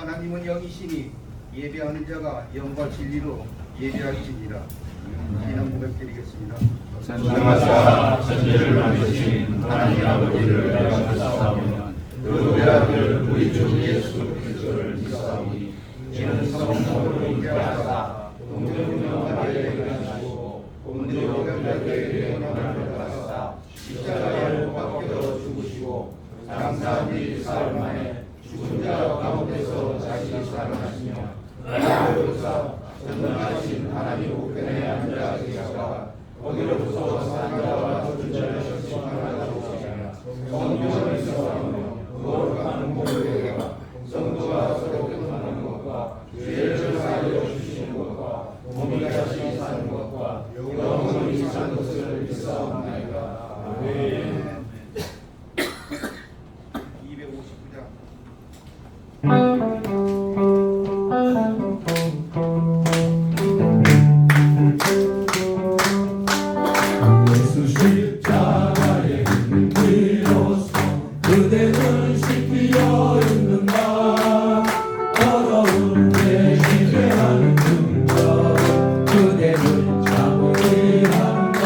하나님은 영이시니 예배하는 자가 영과 진리로 예배할지니라. 이는 고백드리겠습니다. 전능하사 천지를 만드신 하나님 아버지를 내가 믿사오며 그 외아들 우리 주 예수 그리스도를 믿사오니 이는 성령으로 잉태하사 동정녀하게 일어나시고 본디오 빌라도에게 영광을 받으사 십자가에 못 박혀 죽으시고 장사한 지 사흘 만에 죽은 자 가운데서 다시 살아나시며 하늘로서 전능하신 하나님 우편에 앉아 계시다가 거기로부터 산 자와 죽은 자를 심판하러 오시며 성령을 있어하며 거룩한 공로에다가 성도가 서로 교통하는 것과 죄를 사하여 주시는 것과 몸이 다시 사는 것과 영원히 사는 것을 믿사옵나이다. 아멘. 259장. 예수 십자가의 힘으로써 그대는 씻기어 있는가. 더러운 내 지배하는 증거 그대는 참으리 하는가.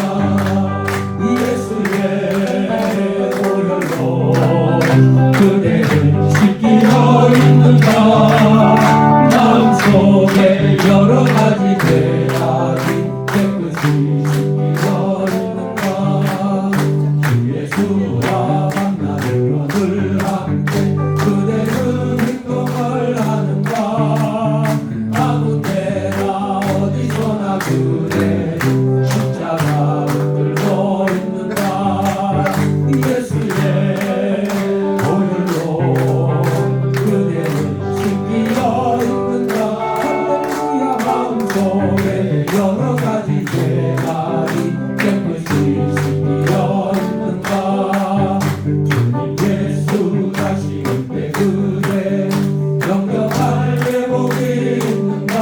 예수의 보혈로 그대는 씻기어 있는가. 마음속에 여러 가지 죄악이 깨끗이 씻기어 있는가. 주 예수와 만나는 늘 함께 그대는 행동을 하는가. 아무 때나 어디서나 그대 십자가 붙들고 있는가. 예수의 보혈로 그대는 씻기어 있는가. 할렐루야. 마음속에 여러 가지 죄악이 깨끗이 씻기어 있는가. 주님 예수 다시 올때 그대 영접할 예복이 있는가.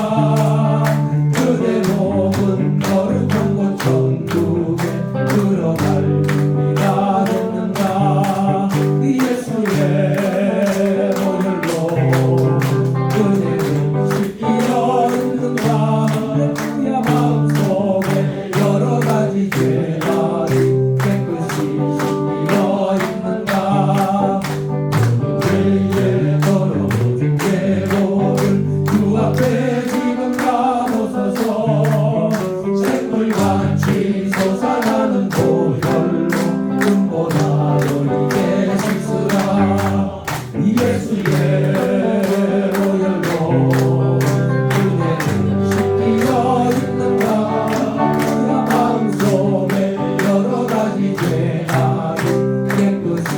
그대 몸은 거룩한 곳 천국에 들어갈 준비가 됐는가. 예수의 보혈로 그대는 씻기어 있는가. 할렐루야. 마음속에 여러 가지 죄악이 깨끗이 씻기어 있는가. 죄의 더러운 죄복을 주 앞에 지금 가보소서. 샘물같이 솟아나는 보혈로 눈보다 너희게 씻으라. 예수의 보혈로 그대는 씻기어 있는가. 마음속에 여러 가지 죄악이 깨끗이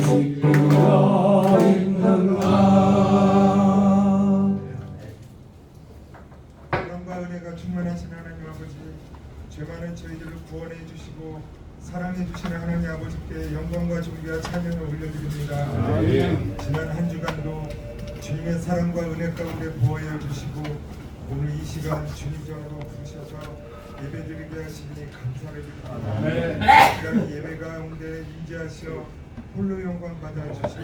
씻기어 있는가. 사랑과 은혜가 충만하신 하나님 아버지, 죄 많은 저희들을 구원해 주시고 사랑해 주시는 하나님 아버지께 영광과 존귀와 찬양을 올려드립니다. 지난 한 주간도 주님의 사랑과 은혜 가운데 보호해 주시고 오늘 이 시간 주님전으로 부르셔서 예배드리게 하시니 감사를 드립니다. 시간 예배 가운데 임재하시어 홀로 영광 받아주시고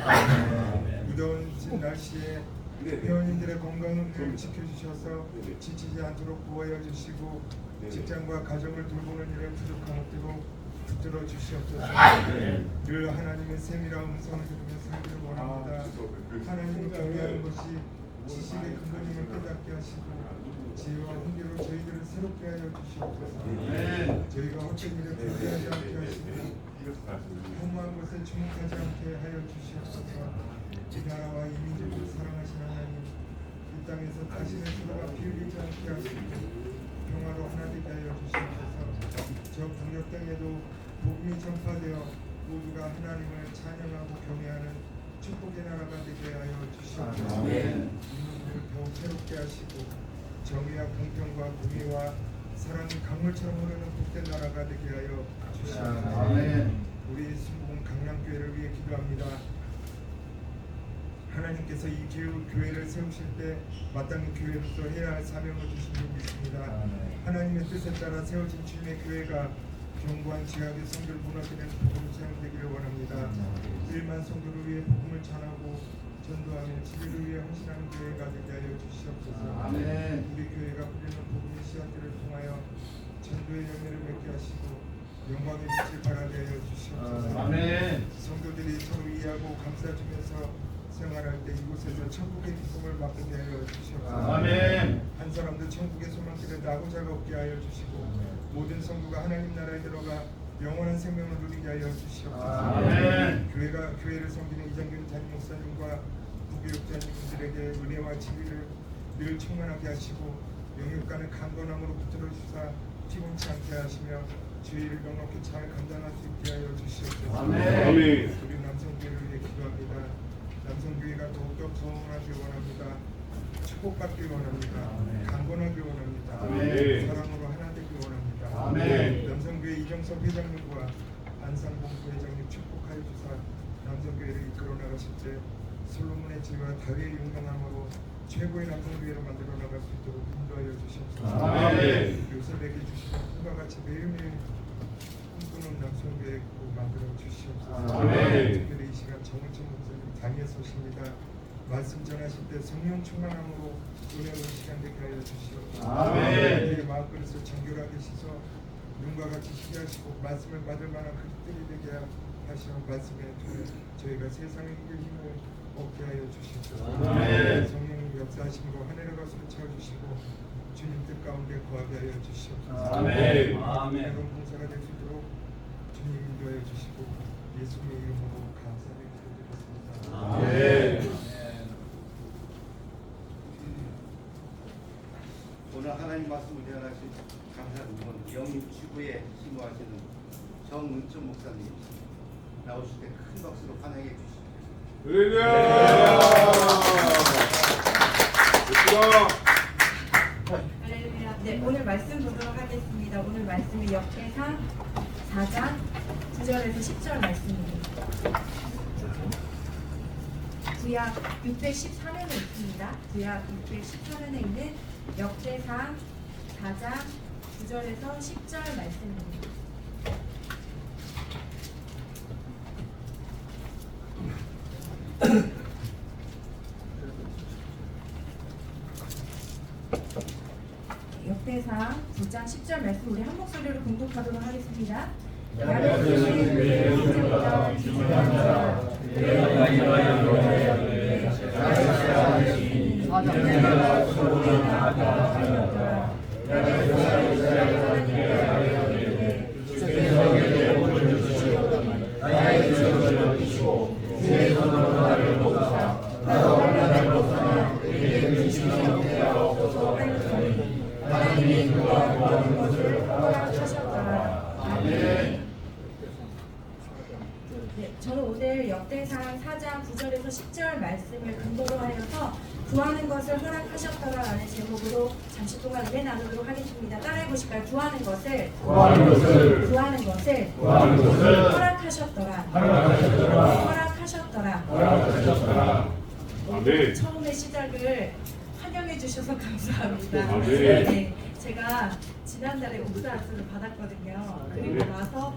무더운 날씨에 회원님들의 건강을 지켜주셔서 지치지 않도록 보호해 주시고 직장과 가정을 돌보는 일에 부족함 없도록 붙들어 주시옵소서. 늘 하나님의 세밀한 음성을 들으며 살기를 원합니다. 하나님을 경외하는 것이 지식의 근본임을 깨닫게 하시고 지혜와 훈계로 저희들을 새롭게 하여 주시옵소서. 저희가 어떤 일에 불리하지 않게 하시고 험한 것에 주목하지 않게 하여 주시옵소서. 이 나라와 이 민족을 사랑하시는 하나님, 이 땅에서 다시는 서로가 비울리지 않게 하시고 평화로 하나 되게 하여 주시옵소서. 저 북녘 땅에도 복음이 전파되어 모두가 하나님을 찬양하고 경외하는 축복의 나라가 되게 하여 주시옵소서. 인민들을 더욱 새롭게 하시고 정의와 공평과 공의와 사랑이 강물처럼 흐르는 복된 나라가 되게 하여 주시옵소서. 우리 순복음 강남교회를 위해 기도합니다. 하나님께서 이 교회를 세우실 때 마땅히 교회로서 해야 할 사명을 주신 줄 믿습니다. 하나님의 뜻에 따라 세워진 주님의 교회가 견고한 지하의 성도를 무너뜨리는 복음을 사용되기를 원합니다. 1만 성도를 위해 복음을 전하고 전도하며 진리를 위해 헌신하는 교회가 주시옵소서. 아멘. 우리 교회가 뿌리는 복음의 씨앗들을 통하여 전도의 열매를 맺게 하시고 영광의 빛을 발하게 하여 주시옵소서. 아멘. 성도들이 서로 이해하고 감싸주면서 생활할 때 이곳에서 천국의 기쁨을 맛보게 하여 주시옵소서. 아멘. 한 사람도 천국의 소망길에 나고자가 없게 하여 주시고 모든 성도가 하나님 나라에 들어가 영원한 생명을 누리게 하여 주시옵소서. 아멘. 교회를 섬기는 이정균 담임 목사님과 부교육자님들에게 은혜와 지위를 늘 충만하게 하시고 영육간의 강건함으로 붙들어 주사 피곤치 않게 하시며 주의를 넉넉히 잘 감당할 수 있게 하여 주시옵소서. 아멘. 우리 남성교회를 위해 기도합니다. 남성교회가 더욱더 부흥하길 원합니다. 축복받길 원합니다. 강건하길 원합니다. 아멘. 사랑으로 하나 되길 원합니다. 아멘. 남성교회 이정석 회장님과 안상봉 부회장님 축복하여 주사 남성교회를 이끌어 나가실 때 솔로몬의 지혜와 다윗의 용감함으로 최고의 남성교회로 만들어 나갈 수 있도록 인도하여 주시옵소서. 아멘. 요셉에게 주시는 꿈과 같이 매일매일 꿈꾸는 남성교회 만들어 주시옵소서. 아멘. 특별히 이 시간 정은천 목사님 당에 서십니다. 말씀 전하실 때 성령 충만함으로 은혜로운 시간 되게 하여 주시옵소서. 아멘. 우리의 마음그릇을 정결하게 씻어 눈과 같이 희게 하시고 말씀을 받을 만한 그릇들이 되게 하시는 말씀에 통해 저희가 세상을 이길 힘을 얻게 하여 주시옵소서. 아멘. 성령님 역사하심으로 하늘의 가슴을 채워주시고 주님 뜻 가운데 거하게 하여 주시옵소서. 아멘. 아멘. 봉사가 될 수 있도록 주님 인도하여 주시고 예수님의 이름으로 감사를 드리겠습니다. 아멘. 오늘 하나님 말씀을 전하신 감사하는 분 영입지구에 심호하시는 정은천 목사님 나오실 때 큰 박수로 환영해 주시죠. 할렐루야. 네, 오늘 말씀 보도록 하겠습니다. 오늘 말씀은 역대상 4장 9절에서 10절 말씀입니다. 구약 614면에 있습니다. 구약 614면에 있는 역대상 4장 9절에서 10절 말씀입니다. 역대상 9장 10절 말씀 우리 한 목소리로 공독하도록 하겠습니다. 네, 저는 오늘 역대상 4장 9절에서 10절 말씀을 근거로 하여서 구하는 것을 허락하셨더라라는 제목으로 잠시 동안 은혜 나누도록 하겠습니다. 따라해 보실까요? 구하는 것을 허락하셨더라. 아멘. 처음의 시작을 환영해 주셔서 감사합니다. 아멘. 네, 제가 지난달에 옥사학습을 받았거든요. 그리고 나서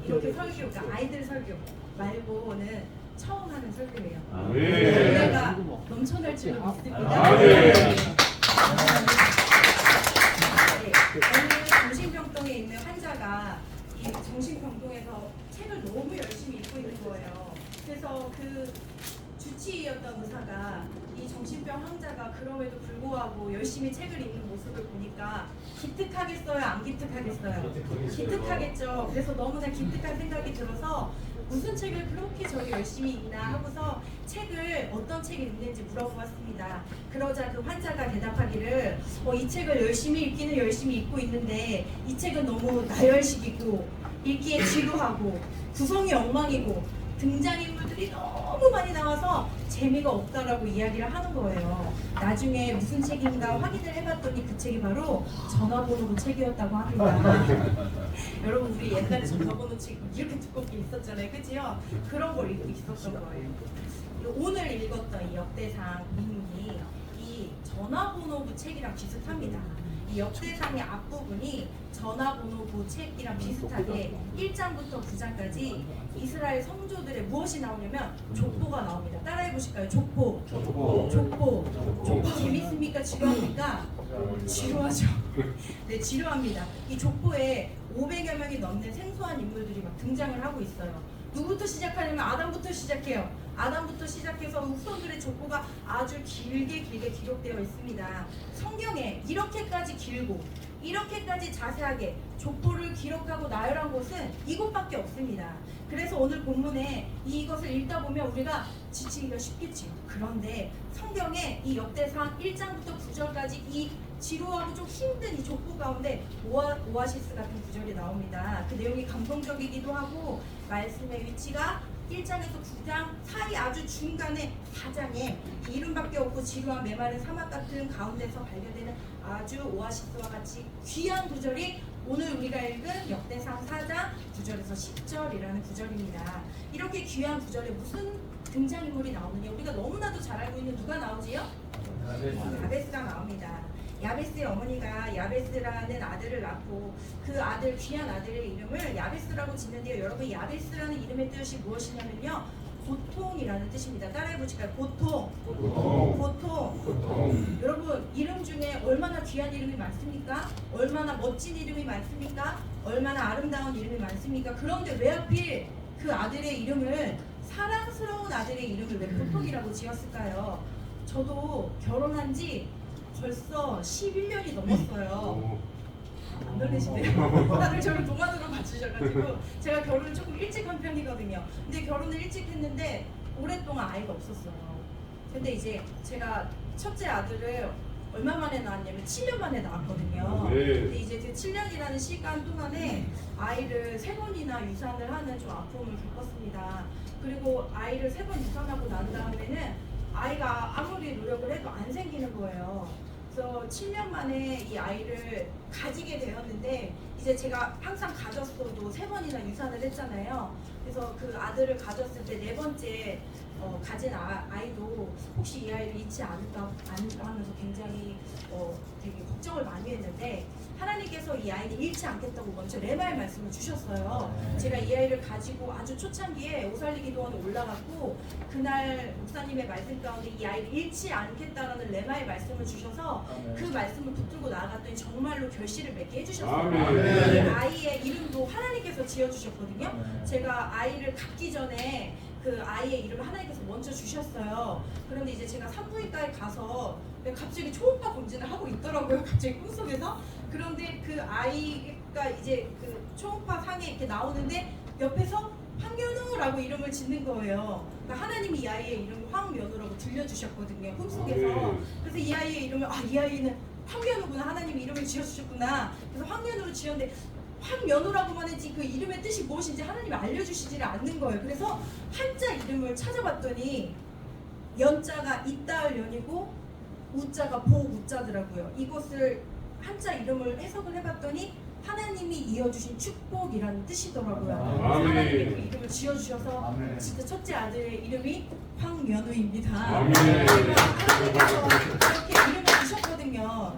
이렇게 설교, 그러니까 아이들 설교 말고는 처음 하는 설교예요. 아멘. 은혜가 넘쳐날 줄로 믿습니다. 아멘. 네, 오늘 정신병동에 있는 환자가 이 정신병동에서 책을 너무 열심히 읽고 있는 거예요. 그래서 그 주치의였던 의사가 이 정신병 환자가 그럼에도 불구하고 열심히 책을 읽는 모습을 보니까 기특하겠어요? 안 기특하겠어요? 기특하겠죠. 그래서 너무나 기특한 생각이 들어서 무슨 책을 그렇게 저리 열심히 읽나 하고서 책을 어떤 책을 읽는지 물어보았습니다. 그러자 그 환자가 대답하기를 이 책을 열심히 읽기는 열심히 읽고 있는데 이 책은 너무 나열식이고 읽기에 지루하고 구성이 엉망이고 등장인물들이 너무 많이 나와서 재미가 없다라고 이야기를 하는 거예요. 나중에 무슨 책인가 확인을 해봤더니 그 책이 바로 전화번호 책이었다고 합니다. 여러분 우리 옛날에 전화번호 책 이렇게 두껍게 있었잖아요. 그치요? 그런 걸 읽고 있었던 거예요. 오늘 읽었던 이 역대상 민문이 이 전화번호부 책이랑 비슷합니다. 이 역대상의 앞부분이 전화번호부 책이랑 비슷하게 1장부터 9장까지 이스라엘 성조들의 무엇이 나오냐면 족보가 나옵니다. 따라해 보실까요? 족보. 재밌습니까? 지루합니까? 지루하죠. 네, 지루합니다. 이 족보에 500여 명이 넘는 생소한 인물들이 막 등장을 하고 있어요. 누구부터 시작하냐면 아담부터 시작해요. 아담부터 시작해서 후손들의 족보가 아주 길게 기록되어 있습니다. 성경에 이렇게까지 길고 이렇게까지 자세하게 족보를 기록하고 나열한 곳은 이곳밖에 없습니다. 그래서 오늘 본문에 이것을 읽다 보면 우리가 지치기가 쉽겠지요. 그런데 성경에 이 역대상 1장부터 9절까지 이 지루하고 좀 힘든 이 족보 가운데 오아시스 같은 구절이 나옵니다. 그 내용이 감동적이기도 하고 말씀의 위치가 1장에서 9장 사이 아주 중간에 4장에 이름밖에 없고 지루한 메마른 사막 같은 가운데서 발견되는 아주 오아시스와 같이 귀한 구절이 오늘 우리가 읽은 역대상 4장 9절에서 10절이라는 구절입니다. 이렇게 귀한 구절에 무슨 등장인물이 나오느냐, 우리가 너무나도 잘 알고 있는 누가 나오지요? 야베스가 나옵니다. 야베스의 어머니가 야베스라는 아들을 낳고 그 아들, 귀한 아들의 이름을 야베스라고 짓는데요. 여러분, 야베스라는 이름의 뜻이 무엇이냐면요, 고통이라는 뜻입니다. 따라해 보실까요? 고통. 여러분, 이름 중에 얼마나 귀한 이름이 많습니까? 얼마나 멋진 이름이 많습니까? 얼마나 아름다운 이름이 많습니까? 그런데 왜 하필 그 아들의 이름을, 사랑스러운 아들의 이름을 왜 고통이라고 지었을까요? 저도 결혼한 지 벌써 11년이 넘었어요. 안 놀리시네요. 다들 저를 동안으로 봐주셔가지고 제가 결혼을 조금 일찍 한 편이거든요. 근데 결혼을 일찍 했는데 오랫동안 아이가 없었어요. 근데 이제 제가 첫째 아들을 얼마 만에 낳았냐면 7년 만에 낳았거든요. 근데 이제 그 7년이라는 시간 동안에 아이를 3번이나 유산을 하는 좀 아픔을 겪었습니다. 그리고 아이를 3번 유산하고 난 다음에는 아이가 아무리 노력을 해도 안 생기는 거예요. 그래서 7년 만에 이 아이를 가지게 되었는데, 이제 제가 항상 가졌어도 3번이나 유산을 했잖아요. 그래서 그 아들을 가졌을 때 4번째 가진 아이도 혹시 이 아이를 잃지 않을까 하면서 굉장히 되게 걱정을 많이 했는데, 하나님께서 이 아이를 잃지 않겠다고 먼저 레마의 말씀을 주셨어요. 제가 이 아이를 가지고 아주 초창기에 오살리기도원에 올라갔고, 그날 목사님의 말씀 가운데 이 아이를 잃지 않겠다라는 레마의 말씀을 주셔서 그 말씀을 붙들고 나아갔더니 정말로 결실을 맺게 해주셨어요. 이 아이의 이름도 하나님께서 지어주셨거든요. 제가 아이를 갖기 전에 그 아이의 이름을 하나님께서 먼저 주셨어요. 그런데 이제 제가 산부인과에 가서 갑자기 초음파 검진을 하고 있더라고요. 갑자기 꿈속에서. 그런데 그 아이가 이제 그 초음파 상에 이렇게 나오는데 옆에서 황면우라고 이름을 짓는 거예요. 그러니까 하나님이 이 아이의 이름을 황면우라고 들려주셨거든요. 꿈속에서. 그래서 이 아이의 이름을, 이 아이는 황면우구나, 하나님이 이름을 지어주셨구나. 그래서 황면우로 지었는데 황면우라고만 했지 그 이름의 뜻이 무엇인지 하나님이 알려주시지를 않는 거예요. 그래서 한자 이름을 찾아봤더니 연자가 이따을 연이고 우자가 보우자더라고요. 이것을 한자 이름을 해석을 해봤더니 하나님이 이어주신 축복이라는 뜻이더라고요. 하나님이 그 이름을 지어주셔서 진짜 첫째 아들의 이름이 황면우입니다. 하나님께서 이렇게 이름을 주셨거든요.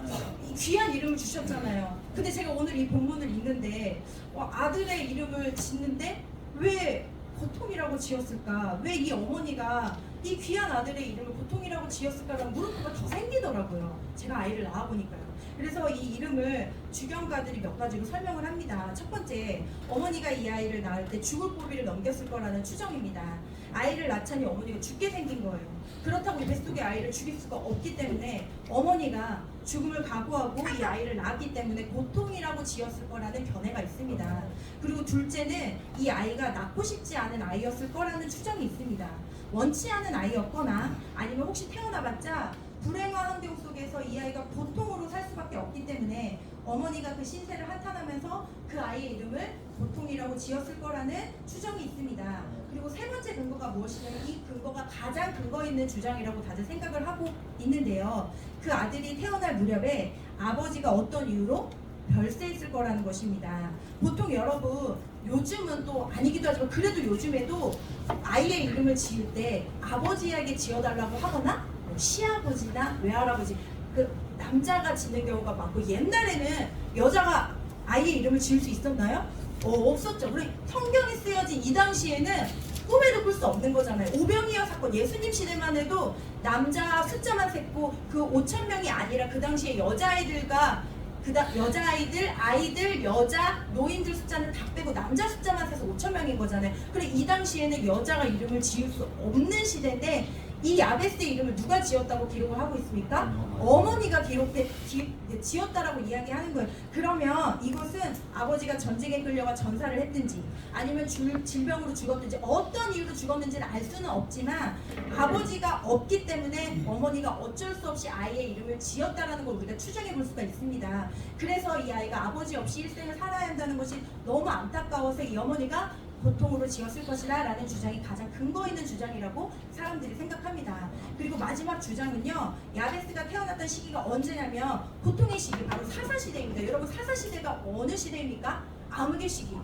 귀한 이름을 주셨잖아요. 근데 제가 오늘 이 본문을 읽는데 아들의 이름을 짓는데 왜 고통이라고 지었을까? 왜 이 어머니가 이 귀한 아들의 이름을 고통이라고 지었을까라는 물음표가 더 생기더라고요. 제가 아이를 낳아보니까요. 그래서 이 이름을 주경가들이 몇 가지로 설명을 합니다. 첫 번째, 어머니가 이 아이를 낳을 때 죽을 고비를 넘겼을 거라는 추정입니다. 아이를 낳자니 어머니가 죽게 생긴 거예요. 그렇다고 뱃속에 아이를 죽일 수가 없기 때문에 어머니가 죽음을 각오하고 이 아이를 낳았기 때문에 고통이라고 지었을 거라는 견해가 있습니다. 그리고 둘째는 이 아이가 낳고 싶지 않은 아이였을 거라는 추정이 있습니다. 원치 않은 아이였거나 아니면 혹시 태어나봤자 불행한 환경 속에서 이 아이가 고통으로 살 수밖에 없기 때문에 어머니가 그 신세를 한탄하면서 그 아이의 이름을 고통이라고 지었을 거라는 추정이 있습니다. 그리고 세 번째 근거가 무엇이냐면 이 근거가 가장 근거 있는 주장이라고 다들 생각을 하고 있는데요. 그 아들이 태어날 무렵에 아버지가 어떤 이유로 별세했을 거라는 것입니다. 보통 여러분 요즘은 또 아니기도 하지만 그래도 요즘에도 아이의 이름을 지을 때 아버지에게 지어달라고 하거나 시아버지나 외할아버지 그 남자가 짓는 경우가 많고, 옛날에는 여자가 아이의 이름을 지을 수 있었나요? 없었죠. 그리고 성경에 쓰여진 이 당시에는 꿈에도 꿀 수 없는 거잖아요. 오병이어 사건, 예수님 시대만 해도 남자 숫자만 셌고 그 5,000명이 아니라 그 당시에 여자아이들과 여자아이들, 아이들, 여자, 노인들 숫자는 다 빼고 남자 숫자만 세서 5,000명인 거잖아요. 그래 이 당시에는 여자가 이름을 지을 수 없는 시대인데 이 야베스의 이름을 누가 지었다고 기록을 하고 있습니까? 어머니가 지었다라고 이야기하는 거예요. 그러면 이것은 아버지가 전쟁에 끌려가 전사를 했든지 아니면 질병으로 죽었든지 어떤 이유로 죽었는지는 알 수는 없지만 아버지가 없기 때문에 어머니가 어쩔 수 없이 아이의 이름을 지었다라는 걸 우리가 추정해 볼 수가 있습니다. 그래서 이 아이가 아버지 없이 일생을 살아야 한다는 것이 너무 안타까워서 이 어머니가 고통으로 지었을 것이다 라는 주장이 가장 근거 있는 주장이라고 사람들이 생각합니다. 그리고 마지막 주장은요, 야베스가 태어났던 시기가 언제냐면 고통의 시기, 바로 사사시대입니다. 여러분 사사시대가 어느 시대입니까? 암흑의 시기,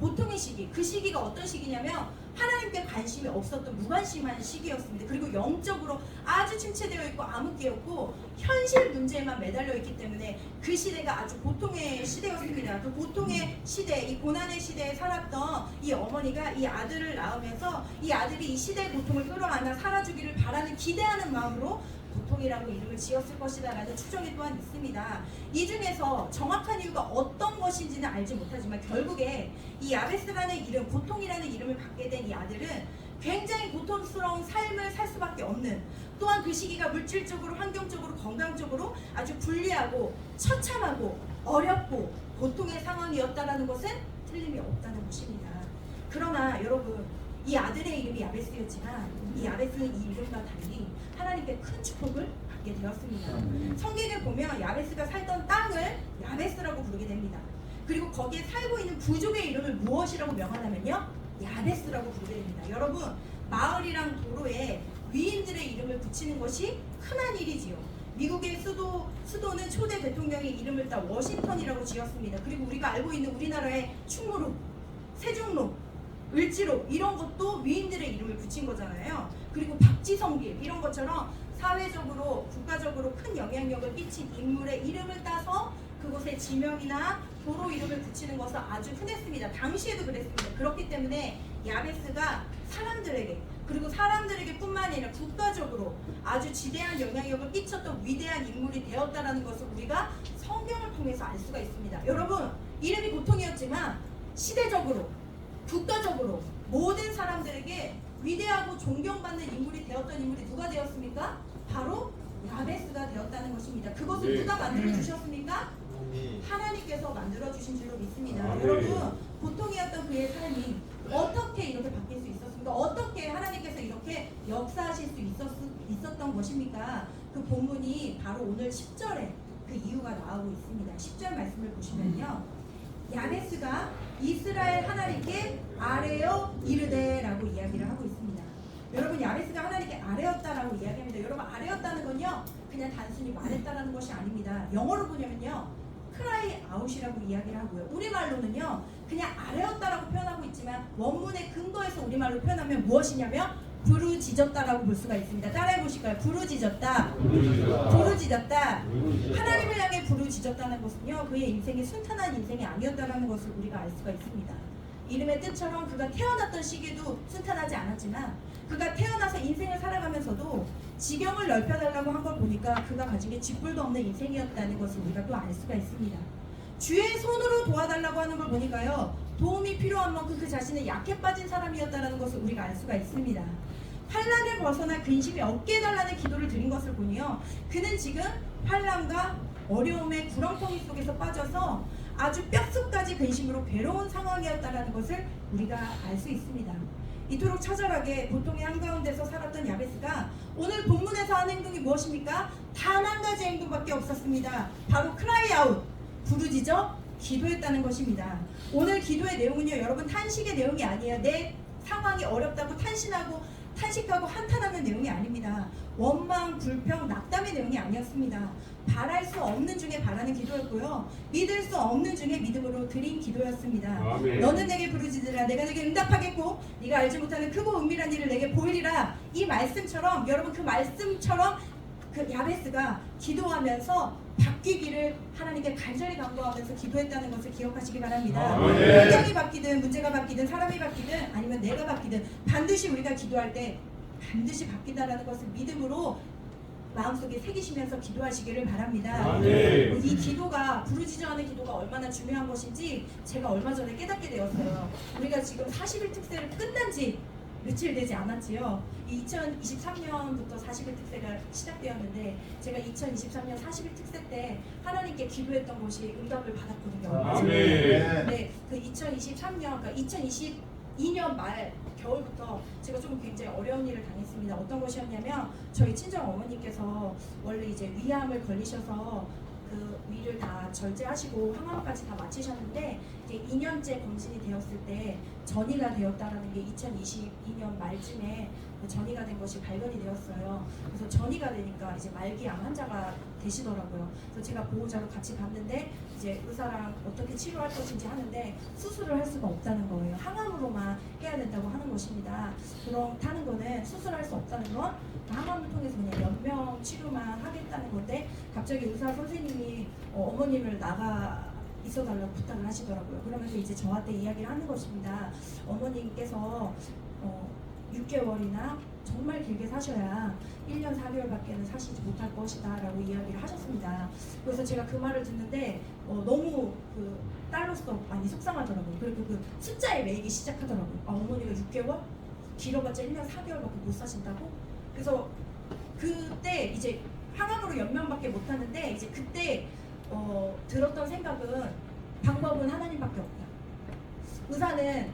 고통의 시기. 그 시기가 어떤 시기냐면 하나님께 관심이 없었던 무관심한 시기였습니다. 그리고 영적으로 아주 침체되어 있고 암흑기였고 현실 문제에만 매달려 있기 때문에 그 시대가 아주 고통의 시대였습니다. 그 고통의 시대, 이 고난의 시대에 살았던 이 어머니가 이 아들을 낳으면서 이 아들이 이 시대의 고통을 끌어안아 살아주기를 바라는 기대하는 마음으로 고통이라고 이름을 지었을 것이다 라는 추정이 또한 있습니다. 이 중에서 정확한 이유가 어떤 것인지는 알지 못하지만 결국에 이 야베스라는 이름, 고통이라는 이름을 갖게 된 이 아들은 굉장히 고통스러운 삶을 살 수밖에 없는, 또한 그 시기가 물질적으로, 환경적으로, 건강적으로 아주 불리하고 처참하고 어렵고 고통의 상황이었다라는 것은 틀림이 없다는 것입니다. 그러나 여러분, 이 아들의 이름이 야베스였지만 이 야베스는 이 이름과 달리 하나님께 큰 축복을 받게 되었습니다. 성경에 보면 야베스가 살던 땅을 야베스라고 부르게 됩니다. 그리고 거기에 살고 있는 부족의 이름을 무엇이라고 명하냐면요, 야베스라고 부르게 됩니다. 여러분, 마을이랑 도로에 위인들의 이름을 붙이는 것이 흔한 일이지요. 미국의 수도는 초대 대통령의 이름을 따 워싱턴이라고 지었습니다. 그리고 우리가 알고 있는 우리나라의 충무로, 세종로, 을지로 이런 것도 위인들의 이름을 붙인 거잖아요. 그리고 박지성길 이런 것처럼 사회적으로, 국가적으로 큰 영향력을 끼친 인물의 이름을 따서 그곳에 지명이나 도로 이름을 붙이는 것은 아주 흔했습니다. 당시에도 그랬습니다. 그렇기 때문에 야베스가 사람들에게, 그리고 사람들에게 뿐만 아니라 국가적으로 아주 지대한 영향력을 끼쳤던 위대한 인물이 되었다는 것을 우리가 성경을 통해서 알 수가 있습니다. 여러분, 이름이 고통이었지만 시대적으로, 국가적으로 모든 사람들에게 위대하고 존경받는 인물이 되었던 인물이 누가 되었습니까? 바로 야베스가 되었다는 것입니다. 그것을 누가 만들어 주셨습니까? 하나님께서 만들어 주신 줄로 믿습니다. 여러분, 고통이었던 그의 삶이 어떻게 이렇게 바뀔 수 있었습니까? 어떻게 하나님께서 이렇게 역사하실 수 있었던 것입니까? 그 본문이 바로 오늘 10절에 그 이유가 나오고 있습니다. 10절 말씀을 보시면요, 야베스가 이스라엘 하나님께 아뢰어 이르되라고 이야기를 하고 있습니다. 여러분, 야베스가 하나님께 아뢰었다라고 이야기합니다. 여러분, 아뢰었다는 건요, 그냥 단순히 말했다라는 것이 아닙니다. 영어로 보냐면요, cry out이라고 이야기를 하고요. 우리말로는요, 그냥 아뢰었다라고 표현하고 있지만 원문의 근거에서 우리말로 표현하면 무엇이냐면 부르짖었다라고 볼 수가 있습니다. 따라해 보실까요? 부르짖었다. 부르짖었다. 하나님을 향해 부르짖었다는 것은요, 그의 인생이 순탄한 인생이 아니었다라는 것을 우리가 알 수가 있습니다. 이름의 뜻처럼 그가 태어났던 시기도 순탄하지 않았지만 그가 태어나서 인생을 살아가면서도 지경을 넓혀달라고 한 걸 보니까 그가 가진 게 쥐뿔도 없는 인생이었다는 것을 우리가 또 알 수가 있습니다. 주의 손으로 도와달라고 하는 걸 보니까요, 도움이 필요한 만큼 그 자신은 약해 빠진 사람이었다는 것을 우리가 알 수가 있습니다. 환난을 벗어나 근심이 없게 해달라는 기도를 드린 것을 보니요, 그는 지금 환난과 어려움의 구렁텅이 속에서 빠져서 아주 뼛속까지 근심으로 괴로운 상황이었다는 것을 우리가 알 수 있습니다. 이토록 처절하게 고통의 한가운데서 살았던 야베스가 오늘 본문에서 한 행동이 무엇입니까? 단 한 가지 행동밖에 없었습니다. 바로 cry out, 부르짖어 기도했다는 것입니다. 오늘 기도의 내용은요, 여러분, 탄식의 내용이 아니에요. 내 상황이 어렵다고 탄식하고 한탄하는 내용이 아닙니다. 원망, 불평, 낙담의 내용이 아니었습니다. 바랄 수 없는 중에 바라는 기도였고요, 믿을 수 없는 중에 믿음으로 드린 기도였습니다. 아멘. 너는 내게 부르짖으라 내가 내게 응답하겠고 네가 알지 못하는 크고 은밀한 일을 내게 보이리라. 이 말씀처럼, 여러분, 그 말씀처럼 그 야베스가 기도하면서 바뀌기를 하나님께 간절히 간구하면서 기도했다는 것을 기억하시기 바랍니다. 환경이 바뀌든 문제가 바뀌든 사람이 바뀌든 아니면 내가 바뀌든 반드시 우리가 기도할 때 반드시 바뀐다는 것을 믿음으로 마음속에 새기시면서 기도하시기를 바랍니다. 이 기도가 부르짖어하는 기도가 얼마나 중요한 것인지 제가 얼마 전에 깨닫게 되었어요. 우리가 지금 40일 특세를 끝난 지 며칠 되지 않았지요. 2023년부터 40일 특세가 시작되었는데 제가 2023년 40일 특세 때 하나님께 기도했던 것이 응답을 받았거든요. 네, 그 2023년, 그러니까 2022년 말 겨울부터 제가 좀 굉장히 어려운 일을 당했습니다. 어떤 것이었냐면 저희 친정 어머니께서 원래 이제 위암을 걸리셔서 그 위를 다 절제하시고 항암까지 다 마치셨는데 이제 2년째 검진이 되었을 때 전이가 되었다라는 게 2022년 말쯤에 전이가 된 것이 발견이 되었어요. 그래서 전이가 되니까 이제 말기암 환자가 되시더라고요. 그래서 제가 보호자로 같이 봤는데 이제 의사랑 어떻게 치료할 것인지 하는데 수술을 할 수가 없다는 거예요. 항암으로만 해야 된다고 하는 것입니다. 그렇다는 거는 수술할 수 없다는 건 항암을 통해서 그냥 연명 치료만 하겠다는 건데 갑자기 의사 선생님이 어머님을 나가 있어달라고 부탁을 하시더라고요. 그러면서 이제 저한테 이야기를 하는 것입니다. 어머님께서 6개월이나 정말 길게 사셔야 1년 4개월밖에는 사시지 못할 것이다 라고 이야기를 하셨습니다. 그래서 제가 그 말을 듣는데 너무 그 딸로서 많이 속상하더라고요. 그리고 그 숫자에 매이기 시작하더라고요. 어머니가 6개월? 길어봤자 1년 4개월밖에 못 사신다고? 그래서 그때 이제 항암으로 연명밖에 못하는데 이제 그때 들었던 생각은 방법은 하나님밖에 없다. 의사는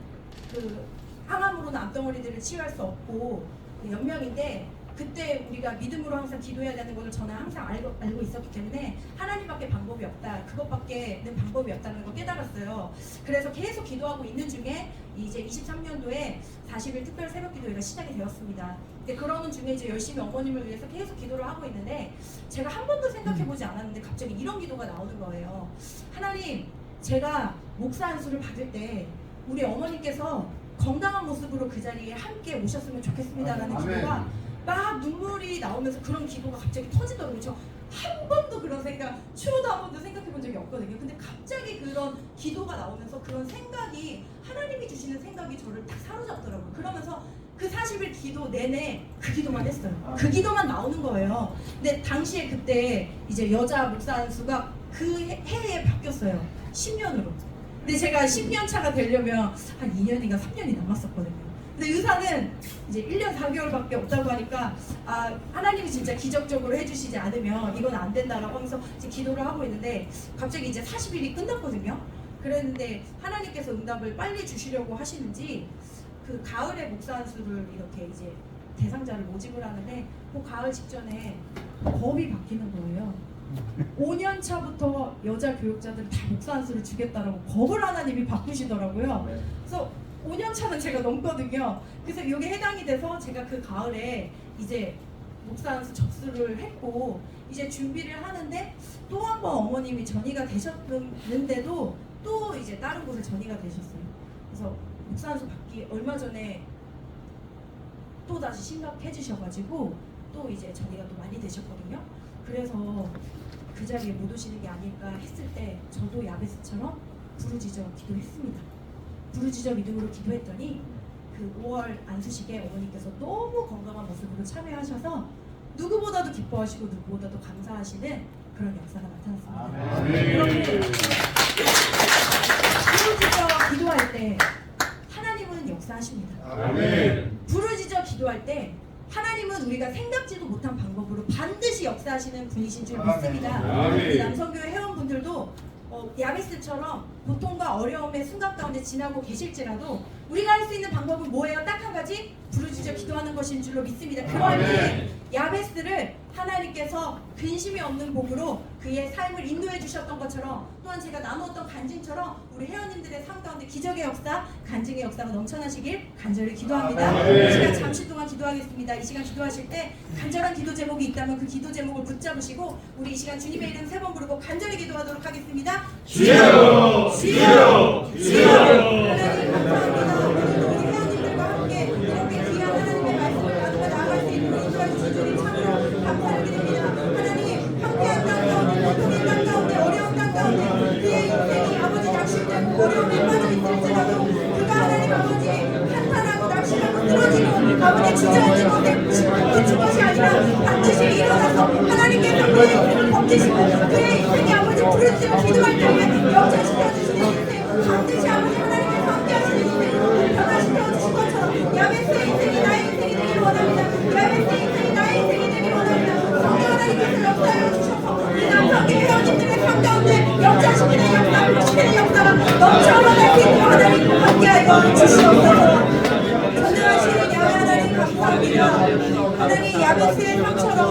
그 항암으로는 암덩어리들을 치유할 수 없고 그 연명인데 그때 우리가 믿음으로 항상 기도해야 되는 것을 저는 항상 알고 있었기 때문에 하나님밖에 방법이 없다. 그것밖에는 방법이 없다는 걸 깨달았어요. 그래서 계속 기도하고 있는 중에 이제 23년도에 40일 특별 새벽 기도회가 시작이 되었습니다. 근데 그러는 중에 이제 열심히 어머님을 위해서 계속 기도를 하고 있는데 제가 한 번도 생각해보지 않았는데 갑자기 이런 기도가 나오는 거예요. 하나님, 제가 목사 안수를 받을 때 우리 어머니께서 건강한 모습으로 그 자리에 함께 오셨으면 좋겠습니다라는 기도가 막 눈물이 나오면서 그런 기도가 갑자기 터지더라고요. 저 한 번도 그런 생각, 추워도 한 번도 생각해 본 적이 없거든요. 근데 갑자기 그런 기도가 나오면서 그런 생각이 하나님이 주시는 생각이 저를 딱 사로잡더라고요. 그러면서 그 40일 기도 내내 그 기도만 했어요. 그 기도만 나오는 거예요. 근데 당시에 그때 이제 여자 목사 안수가 그 해에 바뀌었어요. 10년으로. 근데 제가 10년 차가 되려면 한 2년인가 3년이 남았었거든요. 근데 의사는 이제 1년 4개월밖에 없다고 하니까 하나님이 진짜 기적적으로 해주시지 않으면 이건 안 된다라고 하면서 이제 기도를 하고 있는데 갑자기 이제 40일이 끝났거든요. 그랬는데 하나님께서 응답을 빨리 주시려고 하시는지 그 가을에 목사 안수를 이렇게 이제 대상자를 모집을 하는데 그 가을 직전에 법이 바뀌는 거예요. 5년 차부터 여자 교육자들 다 목사 안수를 주겠다라고 법을 하나님이 바꾸시더라고요. 그래서 5년 차는 제가 넘거든요. 그래서 이게 해당이 돼서 제가 그 가을에 이제 목사 안수 접수를 했고 이제 준비를 하는데 또 한 번 어머님이 전이가 되셨는데도 또 이제 다른 곳에 전이가 되셨어요. 그래서 목사 안수 받기 얼마 전에 또 다시 심각해지셔가지고 또 이제 전이가 또 많이 되셨거든요. 그래서 그 자리에 못 오시는 게 아닐까 했을 때 저도 야베스처럼 부르짖어 기도했습니다. 부르짖어 믿음으로 기도했더니 그 5월 안수식에 어머니께서 너무 건강한 모습으로 참여하셔서 누구보다도 기뻐하시고 누구보다도 감사하시는 그런 역사가 나타났습니다. 이렇게 부르짖어 기도할 때 하나님은 역사하십니다. 부르짖어 기도할 때 하나님은 우리가 생각지도 못한 방법으로 반드시 역사하시는 분이신 줄 믿습니다. 우리 남성교회 회원분들도 야베스처럼 고통과 어려움의 순간 가운데 지나고 계실지라도 우리가 할 수 있는 방법은 뭐예요? 딱 한 가지, 부르짖어 기도하는 것인 줄로 믿습니다. 그럴 때 야베스를 하나님께서 근심이 없는 복으로 그의 삶을 인도해 주셨던 것처럼 또한 제가 나누었던 간증처럼 우리 회원님들의 삶 가운데 기적의 역사, 간증의 역사가 넘쳐나시길 간절히 기도합니다. 이 시간 잠시 동안 기도하겠습니다. 이 시간 기도하실 때 간절한 기도 제목이 있다면 그 기도 제목을 붙잡으시고 우리 이 시간 주님의 이름 3번 부르고 간절히 기도하도록 하겠습니다. 주여! 주여! 주여! 하나님 감사합니다. 오늘도 우리 회원님들과 함께 이렇게 귀한 하나님의 말씀을 가지고 나아갈 수 있도록 인도해 주신 주님 참으로 감사를 드립니다. 주저앉은 것에 묻힌 것이 아니라 반드시 일어나서 하나님께서 그의 인생을 범죄시고 그의 인생이 아버지 부르짖어 기도할 때에 역전시켜 주시는 인생, 반드시 아버지 하나님께서 함께하시는 인생으로 변화시켜 주신 것처럼 야베스의 인생이 나의 인생이 되기를 원합니다. 야베스의 인생이 나의 인생이 되기를 원합니다. 성령 하나님께서 역사하여 주셔서 이 남성계 회원님들의 삶 가운데 역전시키는 역사, 부르시는 역사가 넘쳐 흘러갈 수 있도록 하나님 함께하여 주시옵소서. 전능하신 야베 하나님 감사합니다. 하나님 야베스의 삶처럼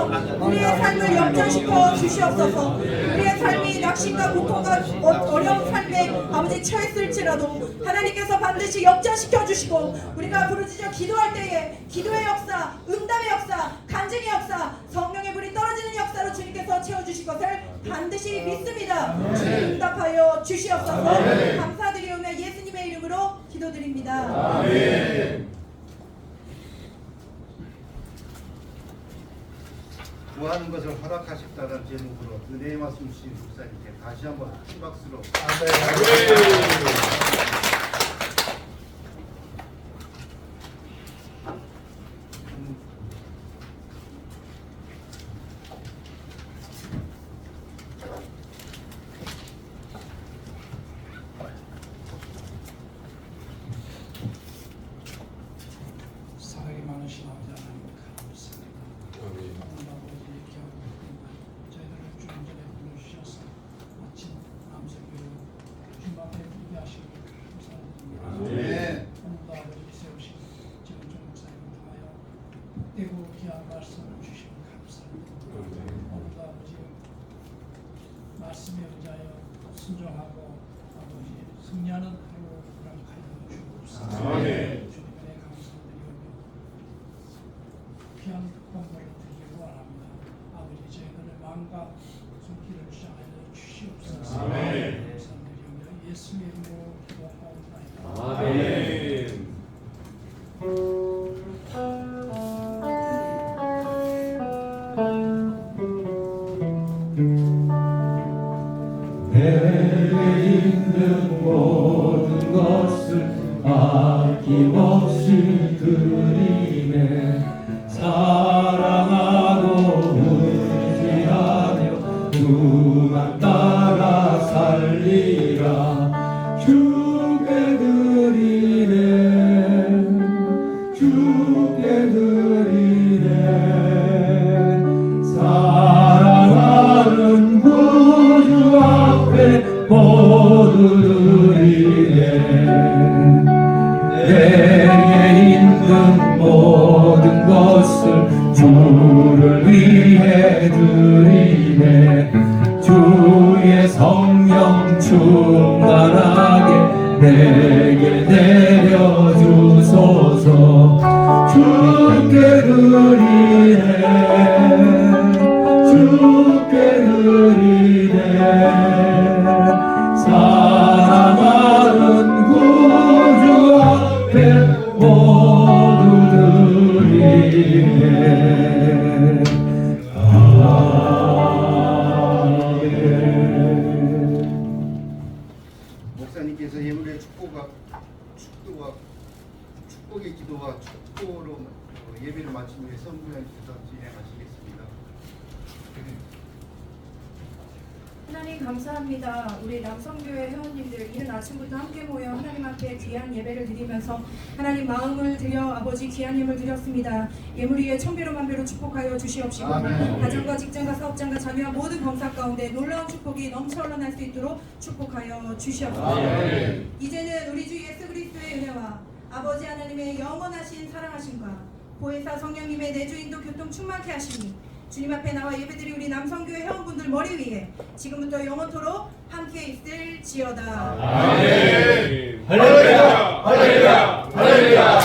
우리의 삶을 역전시켜 주시옵소서. 우리의 삶이 낙심과 고통과 어려운 삶에 아버지 처했을지라도 하나님께서 반드시 역전시켜 주시고 우리가 부르짖어 기도할 때에 기도의 역사, 응답의 역사, 간증의 역사, 성령의 불이 떨어지는 역사로 주님께서 채워주실 것을 반드시 믿습니다. 주님 응답하여 주시옵소서. 감사드리오며 예수님의 이름으로 기도드립니다. 구하는 것을 허락하셨다는 제목으로 은혜의 말씀 주신 목사님께 다시 한번 큰 박수로 사랑이 많으신 아버지 하나님 감사합니다. 오늘 아버지 얘기하고 저희들을 주님 전에 불러주셔서 마침 남성교회 주님 앞에 이게 하시고 감사합니다. 오늘도 아버지 세우시고 정종 목사님을 통하여 복되고 귀한 말씀을 주시고 감사합니다. 오늘도 아버지 말씀에 의지하여 순종하고 아버지 승리하는 하루 허락하여 주옵소서. 주님의 감사드리오며 귀한 공부를 드리기 원합니다. 아버지 저희들의 마음과 손길을 주장하여 주시옵소서. 감사드리오며 예수의 이름으로 기도하옵나이다. 내게 있는 모든 것을 아낌없이 드리네. 사랑하고 의지하며 주만 따라 살리라. 주께 드리네. 주께 드리네. 사랑하는 구주 앞에 모두 드리네. 내게 있는 모든 것을 주를 위해 드리네. 주의 성령 충만하게 내게 내려주소서. 주께 드리네. 주께 드리네. 사랑하는 구주 앞에 모두 드리네. 아멘. 목사님께서 예물의 축복의 기도와 축복으로 예배를 마친 후에 선구장에서 진행하시겠습니다. 하나님 감사합니다. 우리 남성교회 회원님들 이른 아침부터 함께 모여 하나님 앞에 귀한 예배를 드리면서 하나님 마음을 드려 아버지 귀한 예물 드렸습니다. 예물 위에 천배로 만배로 축복하여 주시옵시고 가정과 직장과 사업장과 자녀와 모든 범사 가운데 놀라운 축복이 넘쳐 흘러날 수 있도록 축복하여 주시옵소서. 이제는 우리 주 예수 그리스도의 은혜와 아버지 하나님의 영원하신 사랑하심과 보혜사 성령님의 내주인도 교통 충만케 하시니 주님 앞에 나와 예배드리 우리 남성교회 회원분들 머리 위에 지금부터 영원토록 함께 있을지어다. 아멘. 할렐루야, 할렐루야, 할렐루야.